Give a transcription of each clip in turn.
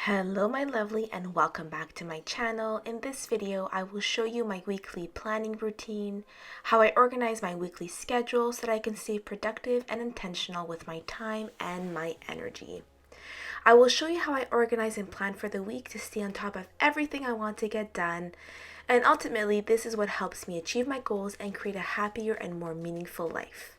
Hello my lovely and welcome back to my channel. In this video, I will show you my weekly planning routine, how I organize my weekly schedule so that I can stay productive and intentional with my time and my energy. I will show you how I organize and plan for the week to stay on top of everything I want to get done. And ultimately, this is what helps me achieve my goals and create a happier and more meaningful life.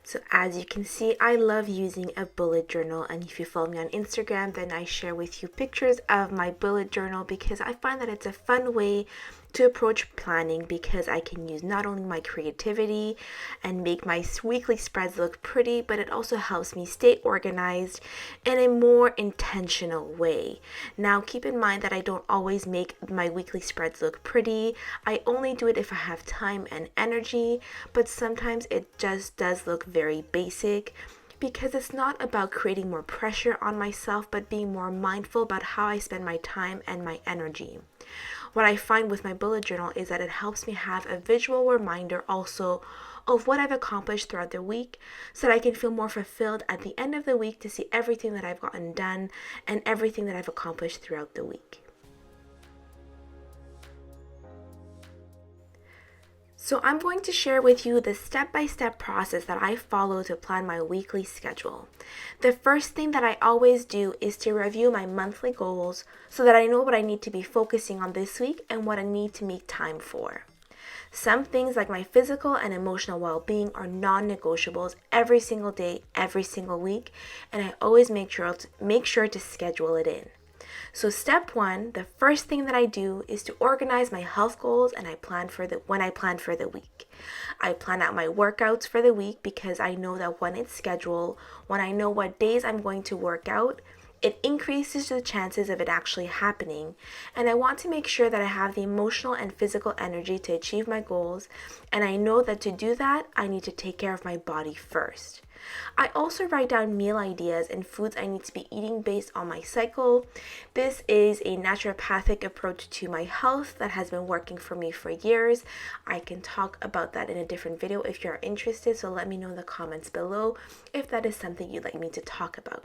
So as you can see, I love using a bullet journal, and if you follow me on Instagram, then I share with you pictures of my bullet journal because I find that it's a fun way to approach planning because I can use not only my creativity and make my weekly spreads look pretty, but it also helps me stay organized in a more intentional way. Now, keep in mind that I don't always make my weekly spreads look pretty. I only do it if I have time and energy, but sometimes it just does look very basic because it's not about creating more pressure on myself, but being more mindful about how I spend my time and my energy. What I find with my bullet journal is that it helps me have a visual reminder also of what I've accomplished throughout the week so that I can feel more fulfilled at the end of the week to see everything that I've gotten done and everything that I've accomplished throughout the week. So I'm going to share with you the step-by-step process that I follow to plan my weekly schedule. The first thing that I always do is to review my monthly goals so that I know what I need to be focusing on this week and what I need to make time for. Some things like my physical and emotional well-being are non-negotiables every single day, every single week, and I always make sure to schedule it in. So step one, the first thing that I do is to organize my health goals and I plan for the week. I plan out my workouts for the week because I know that when it's scheduled, when I know what days I'm going to work out, it increases the chances of it actually happening. And I want to make sure that I have the emotional and physical energy to achieve my goals. And I know that to do that, I need to take care of my body first. I also write down meal ideas and foods I need to be eating based on my cycle. This is a naturopathic approach to my health that has been working for me for years. I can talk about that in a different video if you're interested, so let me know in the comments below if that is something you'd like me to talk about.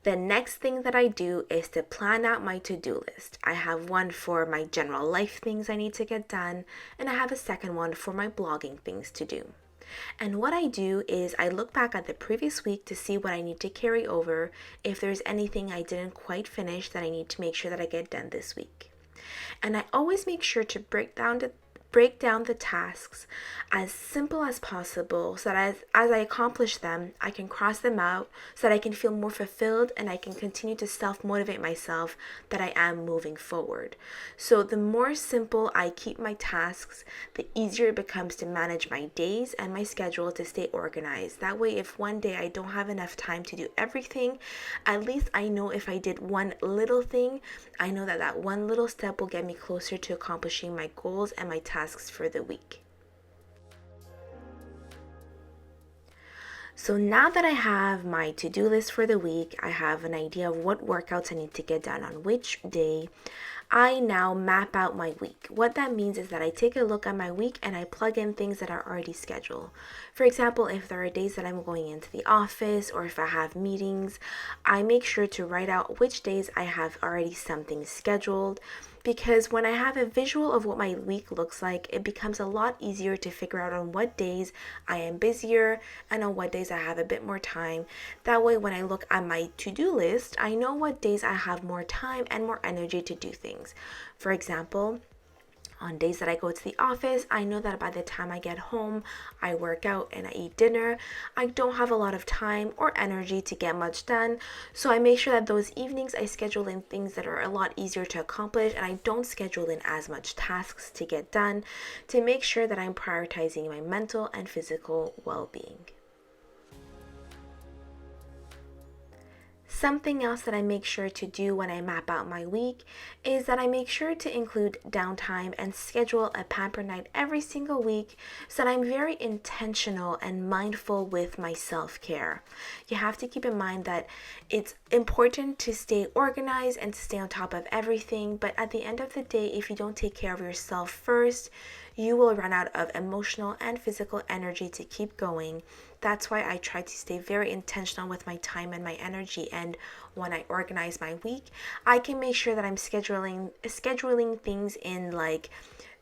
The next thing that I do is to plan out my to-do list. I have one for my general life things I need to get done, and I have a second one for my blogging things to do. And what I do is I look back at the previous week to see what I need to carry over, if there's anything I didn't quite finish that I need to make sure that I get done this week. And I always make sure to break down the tasks as simple as possible so that as I accomplish them, I can cross them out so that I can feel more fulfilled and I can continue to self-motivate myself that I am moving forward. So the more simple I keep my tasks, the easier it becomes to manage my days and my schedule to stay organized. That way, if one day I don't have enough time to do everything, at least I know if I did one little thing, I know that that one little step will get me closer to accomplishing my goals and my tasks for the week. So now that I have my to-do list for the week, I have an idea of what workouts I need to get done on which day. I now map out my week. What that means is that I take a look at my week and I plug in things that are already scheduled. For example, if there are days that I'm going into the office or if I have meetings, I make sure to write out which days I have already something scheduled. Because when I have a visual of what my week looks like, it becomes a lot easier to figure out on what days I am busier and on what days I have a bit more time. That way, when I look at my to-do list, I know what days I have more time and more energy to do things. For example, on days that I go to the office, I know that by the time I get home, I work out and I eat dinner. I don't have a lot of time or energy to get much done. So I make sure that those evenings I schedule in things that are a lot easier to accomplish and I don't schedule in as much tasks to get done to make sure that I'm prioritizing my mental and physical well-being. Something else that I make sure to do when I map out my week is that I make sure to include downtime and schedule a pamper night every single week so that I'm very intentional and mindful with my self-care. You have to keep in mind that it's important to stay organized and to stay on top of everything, but at the end of the day, if you don't take care of yourself first, you will run out of emotional and physical energy to keep going. That's why I try to stay very intentional with my time and my energy. And when I organize my week, I can make sure that I'm scheduling things in, like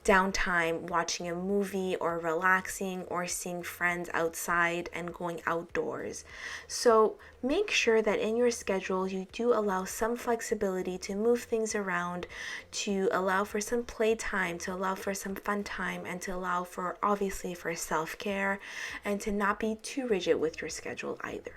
downtime, watching a movie or relaxing or seeing friends outside and going outdoors. So make sure that in your schedule you do allow some flexibility to move things around, to allow for some playtime, to allow for some fun time, and to allow for, obviously, for self-care, and to not be too rigid with your schedule either.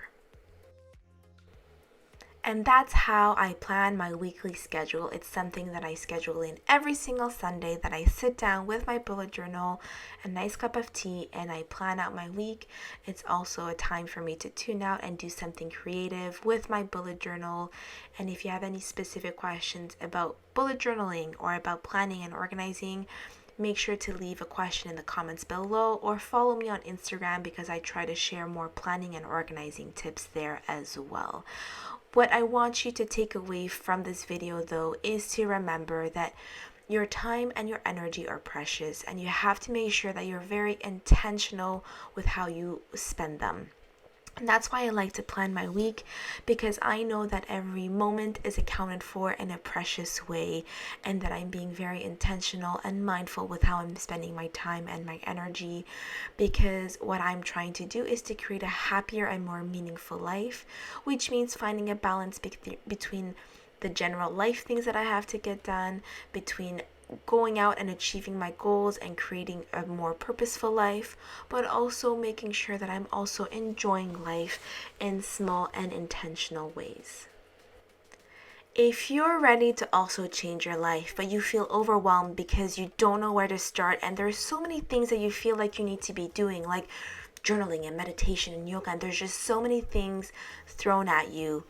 And that's how I plan my weekly schedule. It's something that I schedule in every single Sunday, that I sit down with my bullet journal, a nice cup of tea, and I plan out my week. It's also a time for me to tune out and do something creative with my bullet journal. And if you have any specific questions about bullet journaling or about planning and organizing, make sure to leave a question in the comments below, or follow me on Instagram, because I try to share more planning and organizing tips there as well. What I want you to take away from this video, though, is to remember that your time and your energy are precious, and you have to make sure that you're very intentional with how you spend them. And that's why I like to plan my week, because I know that every moment is accounted for in a precious way, and that I'm being very intentional and mindful with how I'm spending my time and my energy, because what I'm trying to do is to create a happier and more meaningful life, which means finding a balance between the general life things that I have to get done, between going out and achieving my goals and creating a more purposeful life, but also making sure that I'm also enjoying life in small and intentional ways. If you're ready to also change your life, but you feel overwhelmed because you don't know where to start, and there's so many things that you feel like you need to be doing, like journaling and meditation and yoga, and there's just so many things thrown at you,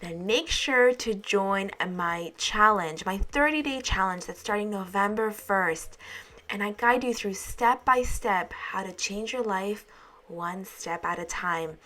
then make sure to join my challenge, my 30-day challenge that's starting November 1st. And I guide you through step by step how to change your life one step at a time.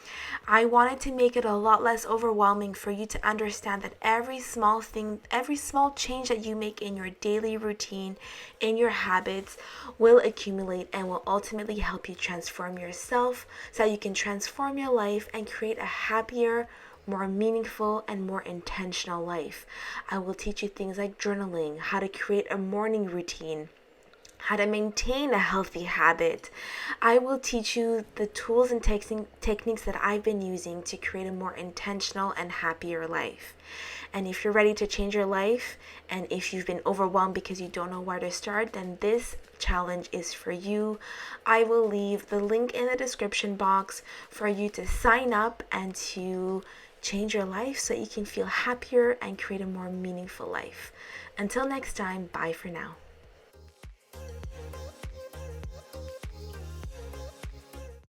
I wanted to make it a lot less overwhelming for you to understand that every small thing, every small change that you make in your daily routine, in your habits, will accumulate and will ultimately help you transform yourself, so that you can transform your life and create a happier, more meaningful, and more intentional life. I will teach you things like journaling, how to create a morning routine, how to maintain a healthy habit. I will teach you the tools and techniques that I've been using to create a more intentional and happier life. And if you're ready to change your life, and if you've been overwhelmed because you don't know where to start, then this challenge is for you. I will leave the link in the description box for you to sign up and to change your life so you can feel happier and create a more meaningful life. Until next time, bye for now.